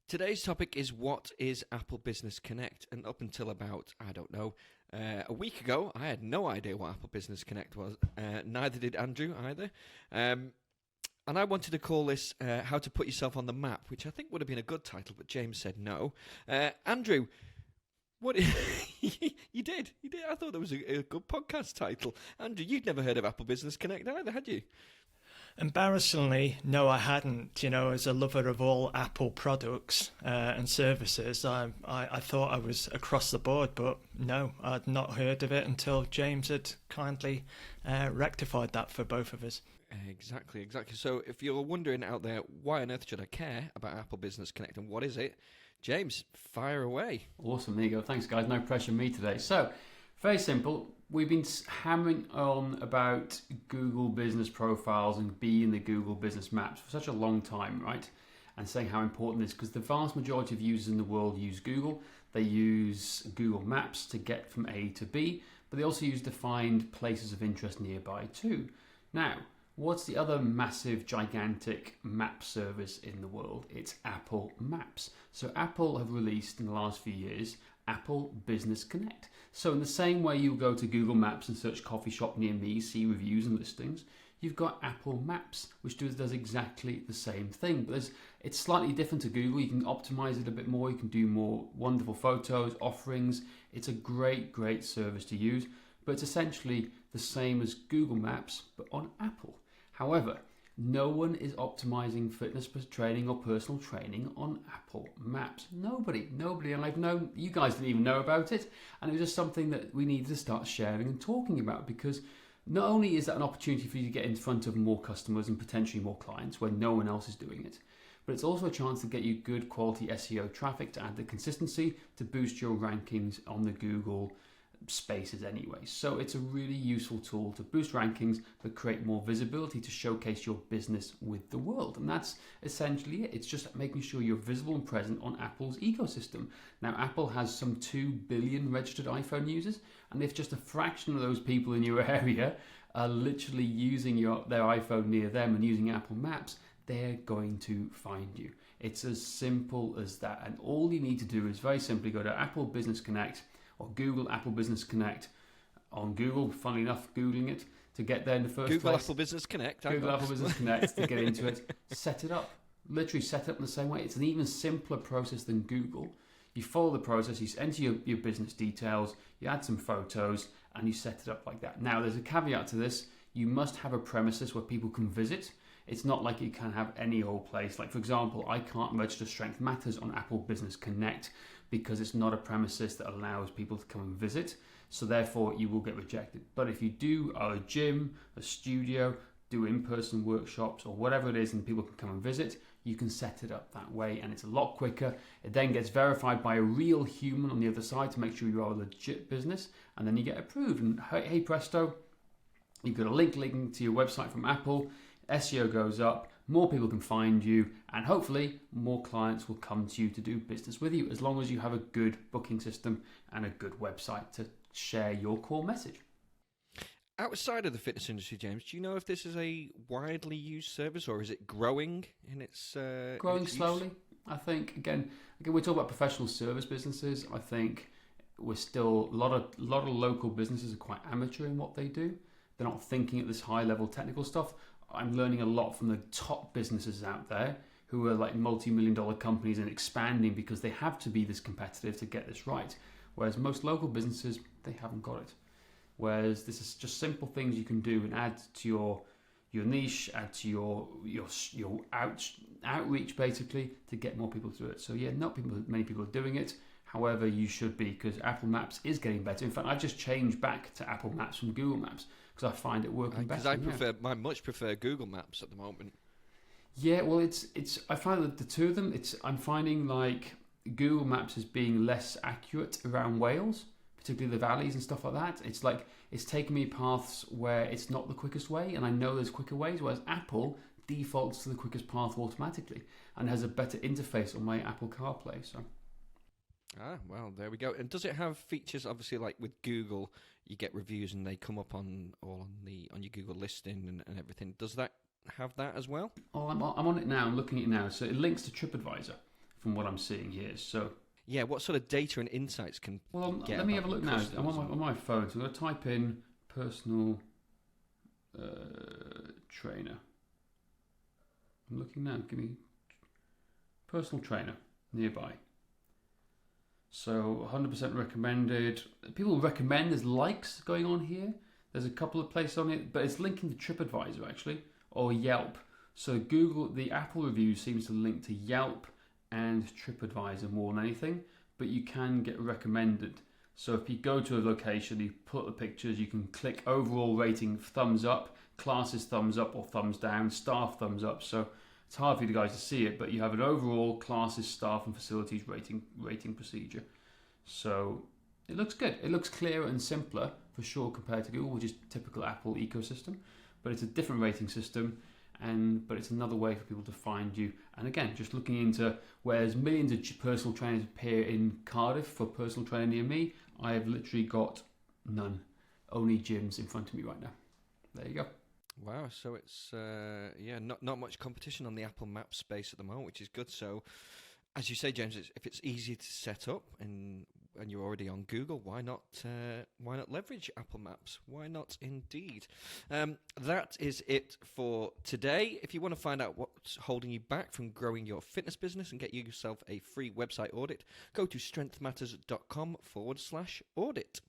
Today's topic is what is Apple Business Connect? And up until about, I don't know, a week ago, I had no idea what Apple Business Connect was. Neither did Andrew either. And I wanted to call this How to Put Yourself on the Map, which I think would have been a good title, but James said no. Andrew, what you did. I thought that was a good podcast title. Andrew, you'd never heard of Apple Business Connect either, had you? Embarrassingly, no, I hadn't. You know, as a lover of all Apple products and services, I thought I was across the board, but no, I'd not heard of it until James had kindly rectified that for both of us. Exactly. So if you're wondering out there, why on earth should I care about Apple Business Connect and what is it? James, fire away. Awesome, there you go. Thanks, guys. No pressure on me today. So, very simple. We've been hammering on about Google business profiles and being the Google business maps for such a long time, right? And saying how important it is because the vast majority of users in the world use Google. They use Google Maps to get from A to B, but they also use to find places of interest nearby too. Now, what's the other massive, gigantic map service in the world? It's Apple Maps. So Apple have released in the last few years Apple Business Connect. So in the same way you go to Google Maps and search coffee shop near me, see reviews and listings, you've got Apple Maps, which does exactly the same thing. But it's slightly different to Google. You can optimize it a bit more. You can do more wonderful photos, offerings. It's a great, great service to use. But it's essentially the same as Google Maps, but on Apple. However, no one is optimizing fitness training or personal training on Apple Maps. Nobody. And I've known, you guys didn't even know about it. And it was just something that we needed to start sharing and talking about because not only is that an opportunity for you to get in front of more customers and potentially more clients where no one else is doing it, but it's also a chance to get you good quality SEO traffic to add the consistency to boost your rankings on the Google spaces anyway. So it's a really useful tool to boost rankings but create more visibility to showcase your business with the world, and that's essentially it. It's just making sure you're visible and present on Apple's ecosystem. Now Apple has some 2 billion registered iPhone users, and if just a fraction of those people in your area are literally using their iPhone near them and using Apple Maps, they're going to find you. It's as simple as that, and all you need to do is very simply go to Apple Business Connect or Google Apple Business Connect on Google, funnily enough, Googling it to get there in the first Google place. Apple Business Connect. Google Apple Business Connect to get into it. Set it up. Literally set it up in the same way. It's an even simpler process than Google. You follow the process, you enter your business details, you add some photos, and you set it up like that. Now, there's a caveat to this. You must have a premises where people can visit. It's not like you can have any old place. Like, for example, I can't register Strength Matters on Apple Business Connect because it's not a premises that allows people to come and visit. So therefore, you will get rejected. But if you do a gym, a studio, do in-person workshops or whatever it is and people can come and visit, you can set it up that way and it's a lot quicker. It then gets verified by a real human on the other side to make sure you are a legit business, and then you get approved. And hey presto, you've got a link linking to your website from Apple. SEO goes up, more people can find you, and hopefully more clients will come to you to do business with you as long as you have a good booking system and a good website to share your core message. Outside of the fitness industry, James, do you know if this is a widely used service or is it growing in its growing slowly? I think again we talk about professional service businesses. I think we're still a lot of local businesses are quite amateur in what they do. They're not thinking at this high level technical stuff. I'm learning a lot from the top businesses out there who are like multi-million-dollar companies and expanding because they have to be this competitive to get this right. Whereas most local businesses, they haven't got it. Whereas this is just simple things you can do and add to your niche, add to your outreach basically to get more people to do it. So yeah, not many people are doing it. However, you should be because Apple Maps is getting better. In fact, I've just changed back to Apple Maps from Google Maps because I find it working better. Because I much prefer Google Maps at the moment. Yeah, well, it's. I find that the two of them. I'm finding like Google Maps is being less accurate around Wales, particularly the valleys and stuff like that. It's like it's taking me paths where it's not the quickest way, and I know there's quicker ways. Whereas Apple defaults to the quickest path automatically and has a better interface on my Apple CarPlay. So. Well, there we go. And does it have features? Obviously, like with Google, you get reviews and they come up on your Google listing and everything. Does that have that as well? Oh, I'm on it now. I'm looking at it now. So it links to TripAdvisor. from what I'm seeing here. So, Yeah, what sort of data and insights can get let me about have a look now. I'm customers? on my phone, so I'm going to type in personal trainer. I'm looking now. Give me personal trainer nearby. So 100% recommended. People recommend. There's likes going on here. There's a couple of places on it, but it's linking to TripAdvisor actually, or Yelp. So Google, the Apple review seems to link to Yelp and TripAdvisor more than anything, but you can get recommended. So if you go to a location, you put the pictures, you can click overall rating, thumbs up, classes thumbs up or thumbs down, staff thumbs up. So it's hard for you guys to see it, but you have an overall classes, staff and facilities rating procedure. So it looks good. It looks clearer and simpler for sure compared to Google, which is typical Apple ecosystem, but it's a different rating system. But it's another way for people to find you. And again, just looking into whereas millions of personal trainers appear in Cardiff for personal trainer near me, I have literally got none. Only gyms in front of me right now. There you go. Wow, so it's not much competition on the Apple Maps space at the moment, which is good. So, as you say, James, if it's easy to set up and you're already on Google, why not leverage Apple Maps? Why not, indeed? That is it for today. If you want to find out what's holding you back from growing your fitness business and get yourself a free website audit, go to strengthmatters.com/audit.